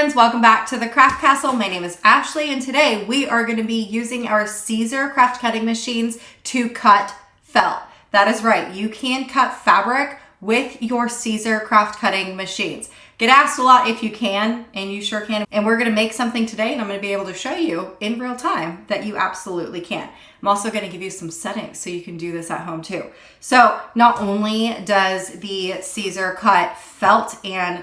friends, welcome back to the Craft Castle. My name is Ashley and today we are going to be using our Siser craft cutting machines to cut felt. That is right, you can cut fabric with your Siser craft cutting machines. Get asked a lot if you can, and you sure can. And we're going to make something today and I'm going to be able to show you in real time that you absolutely can. I'm also going to give you some settings so you can do this at home too. So not only does the Siser cut felt and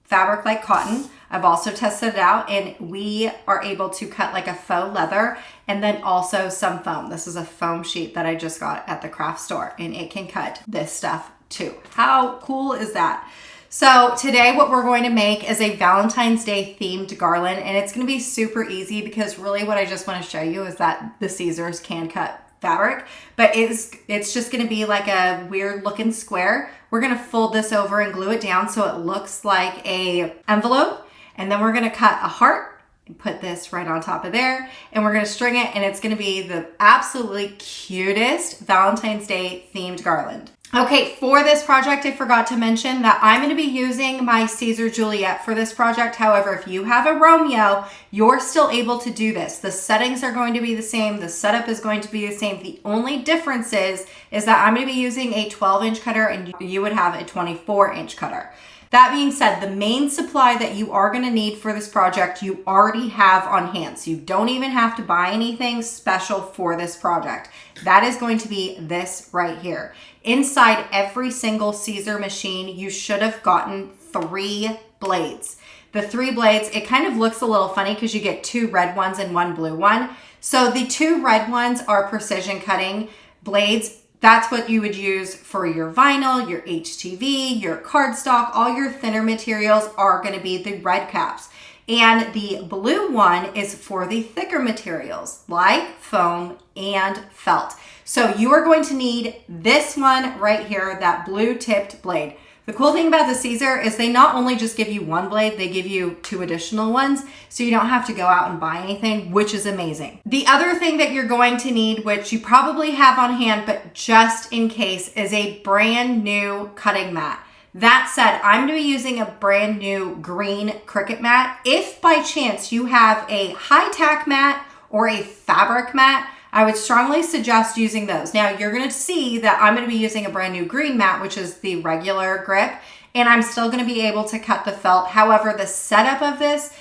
fabric like cotton, I've also tested it out and we are able to cut like a faux leather and then also some foam. This is a foam sheet that I just got at the craft store and it can cut this stuff too. How cool is that? So today what we're going to make is a Valentine's Day themed garland, and it's going to be super easy because really what I just want to show you is that the Sisers can cut fabric, but it's just going to be like a weird looking square. We're going to fold this over and glue it down so it looks like a envelope, and then we're going to cut a heart and put this right on top of there, and we're going to string it, and it's going to be the absolutely cutest Valentine's Day themed garland. Okay, for this project, I forgot to mention that I'm going to be using my Siser Juliet for this project. However, if you have a Romeo, you're still able to do this. The settings are going to be the same. The setup is going to be the same. The only difference is that I'm going to be using a 12-inch cutter and you would have a 24-inch cutter. That being said, the main supply that you are going to need for this project, you already have on hand. So you don't even have to buy anything special for this project. That is going to be this right here. Inside every single Siser machine, you should have gotten 3 blades. The 3 blades, it kind of looks a little funny because you get 2 red ones and 1 blue one. So the 2 red ones are precision cutting blades. That's what you would use for your vinyl, your HTV, your cardstock. All your thinner materials are going to be the red caps. And the blue one is for the thicker materials like foam and felt. So you are going to need this one right here, that blue tipped blade. The cool thing about the Siser is they not only just give you 1 blade, they give you 2 additional ones, so you don't have to go out and buy anything, which is amazing. The other thing that you're going to need, which you probably have on hand, but just in case, is a brand new cutting mat. That said, I'm going to be using a brand new green Cricut mat. If by chance you have a high tack mat or a fabric mat, I would strongly suggest using those. Now you're going to see that I'm going to be using a brand new green mat, which is the regular grip, and I'm still going to be able to cut the felt. However, the setup of this,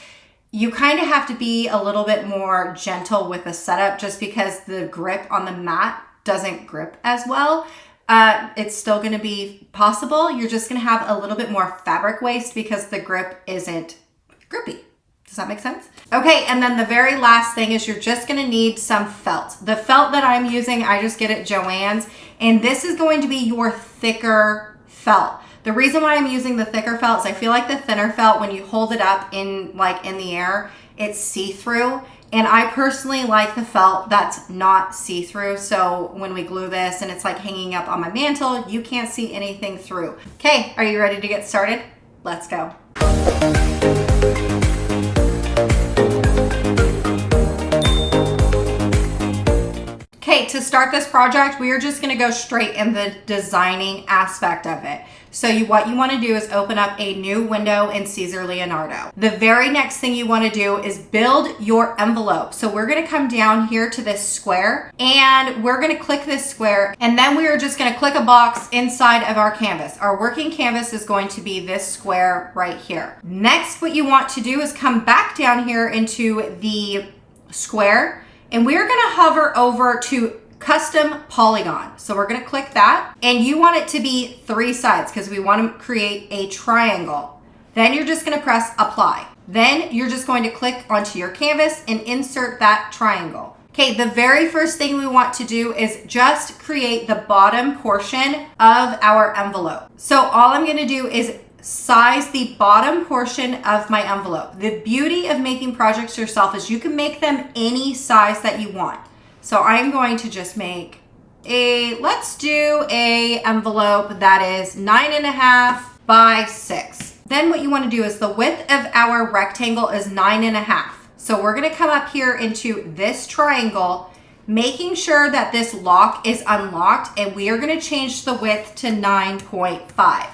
you kind of have to be a little bit more gentle with the setup just because the grip on the mat doesn't grip as well. It's still going to be possible. You're just going to have a little bit more fabric waste because the grip isn't grippy. Does that make sense? Okay, and then the very last thing is you're just gonna need some felt. The felt that I'm using, I just get at Joann's, and this is going to be your thicker felt. The reason why I'm using the thicker felt is I feel like the thinner felt, when you hold it up in the air, it's see-through. And I personally like the felt that's not see-through. So when we glue this and it's like hanging up on my mantle, you can't see anything through. Okay, are you ready to get started? Let's go. Okay, to start this project, we are just going to go straight in the designing aspect of it. So what you want to do is open up a new window in Siser Leonardo. The very next thing you want to do is build your envelope. So we're going to come down here to this square and we're going to click this square, and then we are just going to click a box inside of our canvas. Our working canvas is going to be this square right here. Next, what you want to do is come back down here into the square, and we're going to hover over to custom polygon. So we're going to click that, and you want it to be 3 sides because we want to create a triangle. Then you're just going to press apply. Then you're just going to click onto your canvas and insert that triangle. Okay, the very first thing we want to do is just create the bottom portion of our envelope. So all I'm going to do is size the bottom portion of my envelope. The beauty of making projects yourself is you can make them any size that you want. So I'm going to just make let's do a envelope that is 9.5 by 6. Then what you want to do is the width of our rectangle is 9.5. So we're going to come up here into this triangle, making sure that this lock is unlocked, and we are going to change the width to 9.5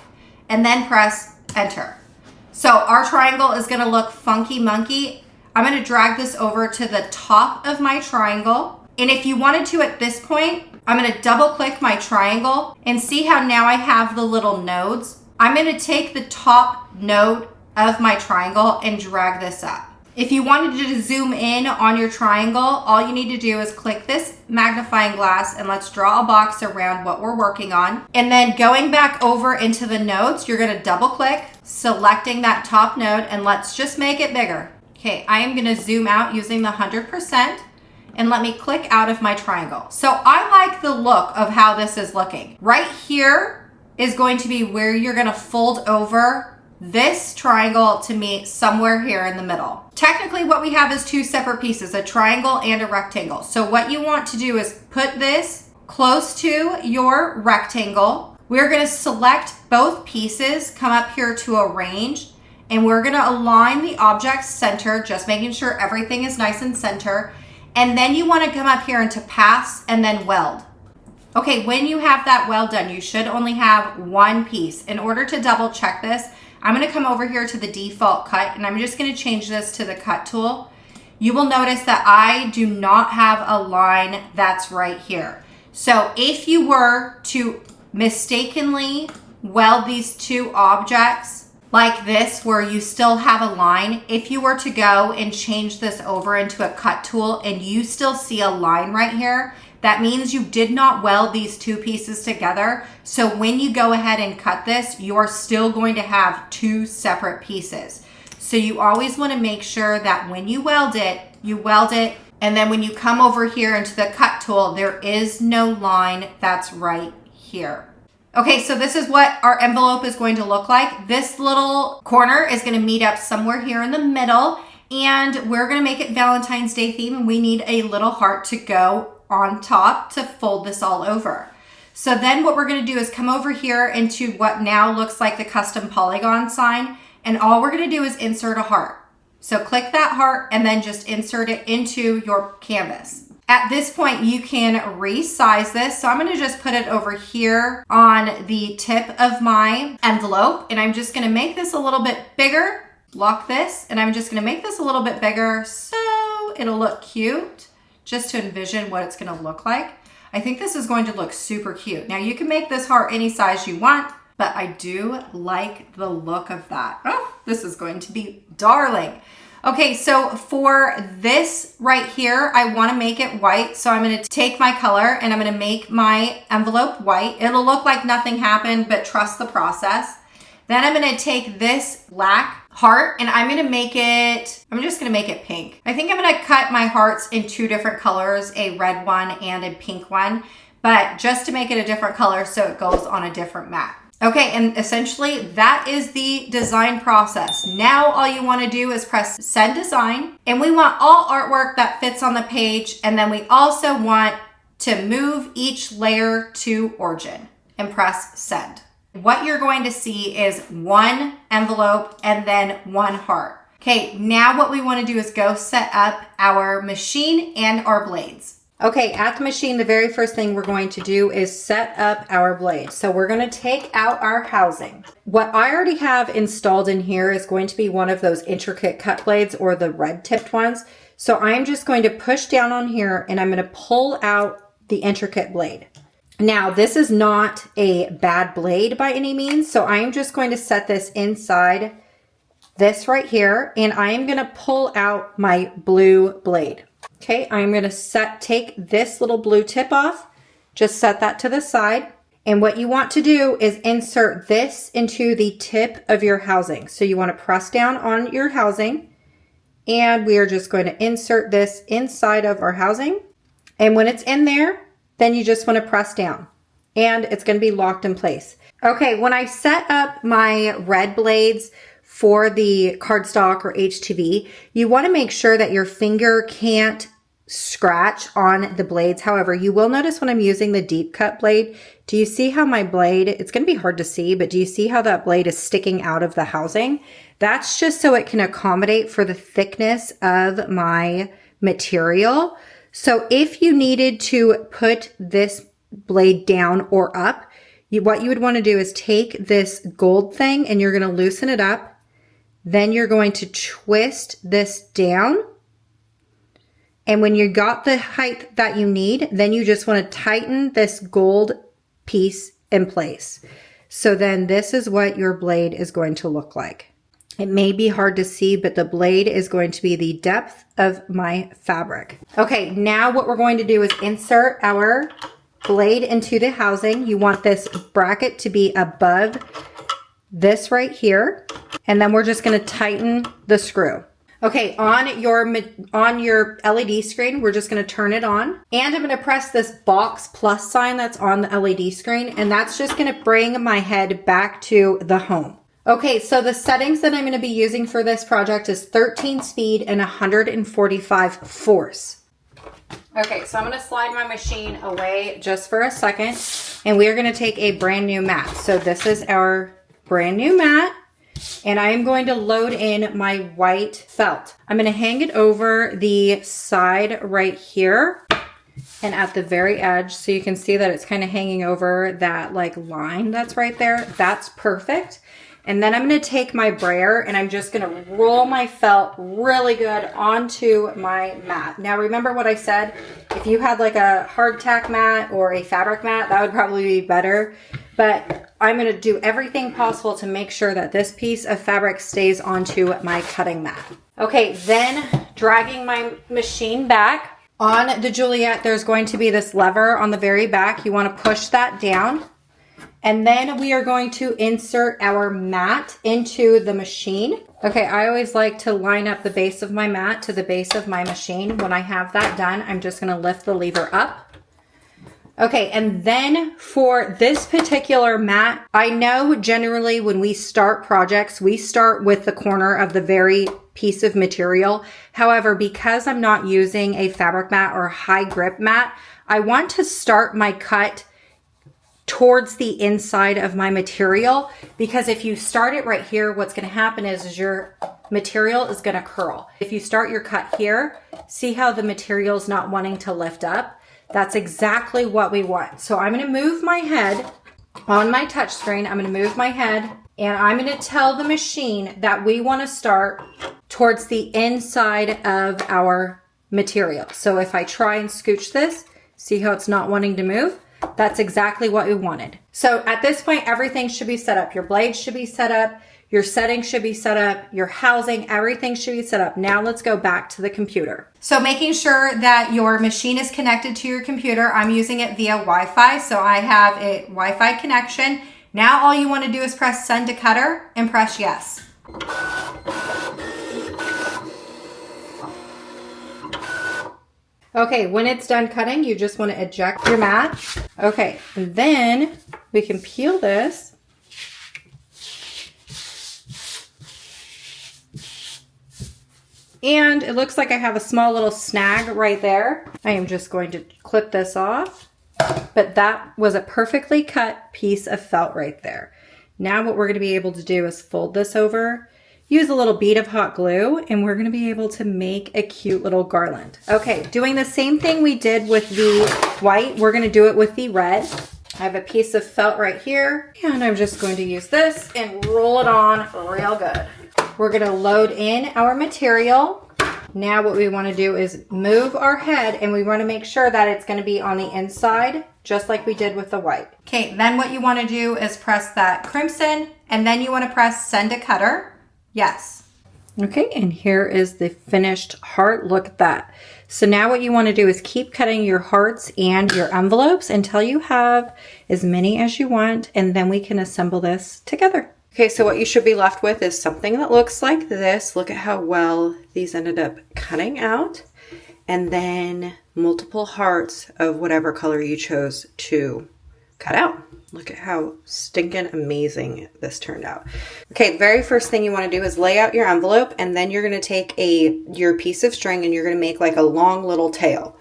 and then press enter. So our triangle is gonna look funky monkey. I'm gonna drag this over to the top of my triangle. And if you wanted to at this point, I'm gonna double click my triangle and see how now I have the little nodes. I'm gonna take the top node of my triangle and drag this up. If you wanted to zoom in on your triangle, all you need to do is click this magnifying glass and let's draw a box around what we're working on. And then going back over into the nodes, you're gonna double click, selecting that top node, and let's just make it bigger. Okay, I am gonna zoom out using the 100% and let me click out of my triangle. So I like the look of how this is looking. Right here is going to be where you're gonna fold over this triangle to meet somewhere here in the middle. Technically what we have is two separate pieces, a triangle and a rectangle. So what you want to do is put this close to your rectangle. We're gonna select both pieces, come up here to arrange, and we're gonna align the object center, just making sure everything is nice and center. And then you wanna come up here into pass and then weld. Okay, when you have that weld done, you should only have one piece. In order to double check this, I'm gonna come over here to the default cut and I'm just gonna change this to the cut tool. You will notice that I do not have a line that's right here. So if you were to mistakenly weld these two objects like this, where you still have a line, if you were to go and change this over into a cut tool and you still see a line right here, that means you did not weld these two pieces together. So when you go ahead and cut this, you're still going to have two separate pieces. So you always want to make sure that when you weld it, and then when you come over here into the cut tool, there is no line that's right here. Okay, so this is what our envelope is going to look like. This little corner is going to meet up somewhere here in the middle, and we're going to make it Valentine's Day theme, and we need a little heart to go on top to fold this all over. So then what we're going to do is come over here into what now looks like the custom polygon sign, and all we're going to do is insert a heart. So click that heart and then just insert it into your canvas. At this point you can resize this. So I'm going to just put it over here on the tip of my envelope, and I'm just going to make this a little bit bigger. Lock this, and I'm just going to make this a little bit bigger so it'll look cute. Just to envision what it's gonna look like. I think this is going to look super cute. Now you can make this heart any size you want, but I do like the look of that. Oh, this is going to be darling. Okay, so for this right here, I wanna make it white. So I'm gonna take my color and I'm gonna make my envelope white. It'll look like nothing happened, but trust the process. Then I'm gonna take this black heart and I'm just gonna make it pink. I think I'm gonna cut my hearts in two different colors, a red one and a pink one, but just to make it a different color so it goes on a different mat. Okay, and essentially that is the design process. Now all you wanna do is press send design, and we want all artwork that fits on the page, and then we also want to move each layer to origin and press send. What you're going to see is one envelope and then one heart. Okay, now what we want to do is go set up our machine and our blades. Okay, at the machine, the very first thing we're going to do is set up our blade. So we're going to take out our housing. What I already have installed in here is going to be one of those intricate cut blades, or the red tipped ones. So I'm just going to push down on here and I'm going to pull out the intricate blade. Now, this is not a bad blade by any means, so I'm just going to set this inside this right here, and I'm going to pull out my blue blade. Okay, I'm going to take this little blue tip off, just set that to the side, and what you want to do is insert this into the tip of your housing. So you want to press down on your housing, and we are just going to insert this inside of our housing, and when it's in there, then you just want to press down and it's going to be locked in place. Okay, when I set up my red blades for the cardstock or HTV, you want to make sure that your finger can't scratch on the blades. However, you will notice when I'm using the deep cut blade, do you see how my blade, it's going to be hard to see, but do you see how that blade is sticking out of the housing? That's just so it can accommodate for the thickness of my material. So if you needed to put this blade down or up, what you would want to do is take this gold thing and you're going to loosen it up. Then you're going to twist this down. And when you got the height that you need, then you just want to tighten this gold piece in place. So then this is what your blade is going to look like. It may be hard to see, but the blade is going to be the depth of my fabric. Okay, now what we're going to do is insert our blade into the housing. You want this bracket to be above this right here. And then we're just going to tighten the screw. Okay, on your LED screen, we're just going to turn it on. And I'm going to press this box plus sign that's on the LED screen. And that's just going to bring my head back to the home. Okay, so the settings that I'm going to be using for this project is 13 speed and 145 force. Okay, so I'm going to slide my machine away just for a second, and we are going to take a brand new mat. So this is our brand new mat, and I am going to load in my white felt. I'm going to hang it over the side right here and at the very edge, so you can see that it's kind of hanging over that like line that's right there. That's perfect. And then I'm going to take my brayer and I'm just going to roll my felt really good onto my mat. Now remember what I said, if you had like a hard tack mat or a fabric mat, that would probably be better. But I'm going to do everything possible to make sure that this piece of fabric stays onto my cutting mat. Okay, then dragging my machine back. On the Juliet, there's going to be this lever on the very back. You want to push that down. And then we are going to insert our mat into the machine. Okay, I always like to line up the base of my mat to the base of my machine. When I have that done, I'm just going to lift the lever up. Okay, and then for this particular mat, I know generally when we start projects, we start with the corner of the very piece of material. However, because I'm not using a fabric mat or high grip mat, I want to start my cut towards the inside of my material, because if you start it right here, what's going to happen is your material is going to curl. If you start your cut here, see how the material is not wanting to lift up? That's exactly what we want. So I'm going to move my head on my touch screen. I'm going to move my head and I'm going to tell the machine that we want to start towards the inside of our material. So if I try and scooch this, see how it's not wanting to move? That's exactly what we wanted. So at this point, everything should be set up. Your blade should be set up. Your settings should be set up. Your housing, everything should be set up. Now let's go back to the computer. So making sure that your machine is connected to your computer. I'm using it via Wi-Fi. So I have a Wi-Fi connection. Now all you want to do is press send to cutter and press yes. Okay, when it's done cutting, you just want to eject your mat. Okay, and then we can peel this. And it looks like I have a small little snag right there. I am just going to clip this off. But that was a perfectly cut piece of felt right there. Now what we're going to be able to do is fold this over, use a little bead of hot glue, and we're going to be able to make a cute little garland. Okay, doing the same thing we did with the white, we're going to do it with the red. I have a piece of felt right here, and I'm just going to use this and roll it on real good. We're going to load in our material. Now what we want to do is move our head, and we want to make sure that it's going to be on the inside, just like we did with the white. Okay, then what you want to do is press that crimson, and then you want to press send to cutter. Yes. Okay, and here is the finished heart. Look at that. So now what you want to do is keep cutting your hearts and your envelopes until you have as many as you want, and then we can assemble this together. Okay, so what you should be left with is something that looks like this. Look at how well these ended up cutting out. And then multiple hearts of whatever color you chose to cut out. Look at how stinking amazing this turned out. Okay, the very first thing you want to do is lay out your envelope, and then you're going to take your piece of string and you're going to make like a long little tail.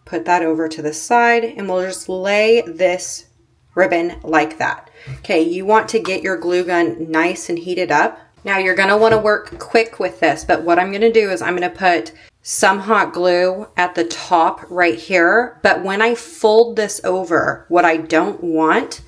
Put that over to the side, and we'll just lay this ribbon like that. Okay, you want to get your glue gun nice and heated up. Now you're going to want to work quick with this, but what I'm going to do is I'm going to put some hot glue at the top right here. But when I fold this over, what I don't want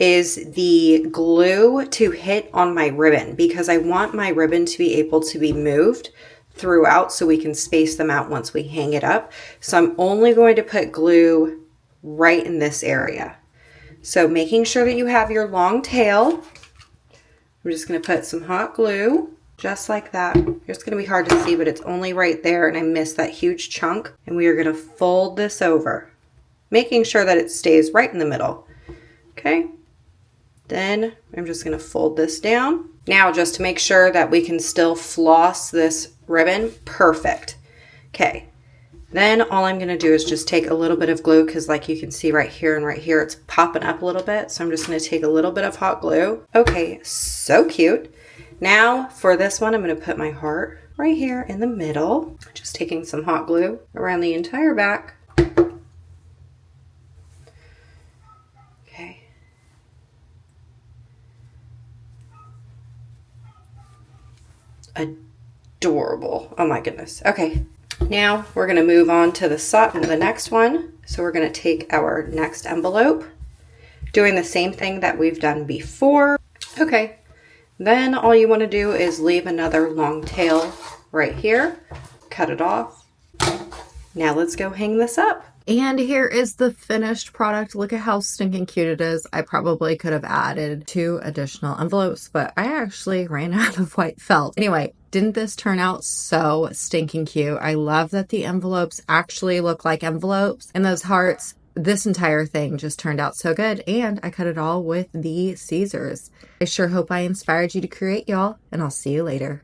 is the glue to hit on my ribbon, because I want my ribbon to be able to be moved throughout so we can space them out once we hang it up. So I'm only going to put glue right in this area. So making sure that you have your long tail, I'm just going to put some hot glue just like that. It's going to be hard to see, but it's only right there, and I missed that huge chunk. And we are going to fold this over, making sure that it stays right in the middle. Okay. Then I'm just going to fold this down. Now, just to make sure that we can still floss this ribbon, perfect. Okay. Then all I'm going to do is just take a little bit of glue, because like you can see right here and right here, it's popping up a little bit. So I'm just going to take a little bit of hot glue. Okay, so cute. Now for this one, I'm going to put my heart right here in the middle. Just taking some hot glue around the entire back. Okay. Adorable. Oh my goodness. Okay. Now we're going to move on to the next one. So we're going to take our next envelope, doing the same thing that we've done before. Okay. Then all you want to do is leave another long tail right here, cut it off. Now let's go hang this up. And here is the finished product. Look at how stinking cute it is. I probably could have added 2 additional envelopes, but I actually ran out of white felt. Anyway, didn't this turn out so stinking cute? I love that the envelopes actually look like envelopes, and those hearts. This entire thing just turned out so good, and I cut it all with the Sisers. I sure hope I inspired you to create, y'all, and I'll see you later.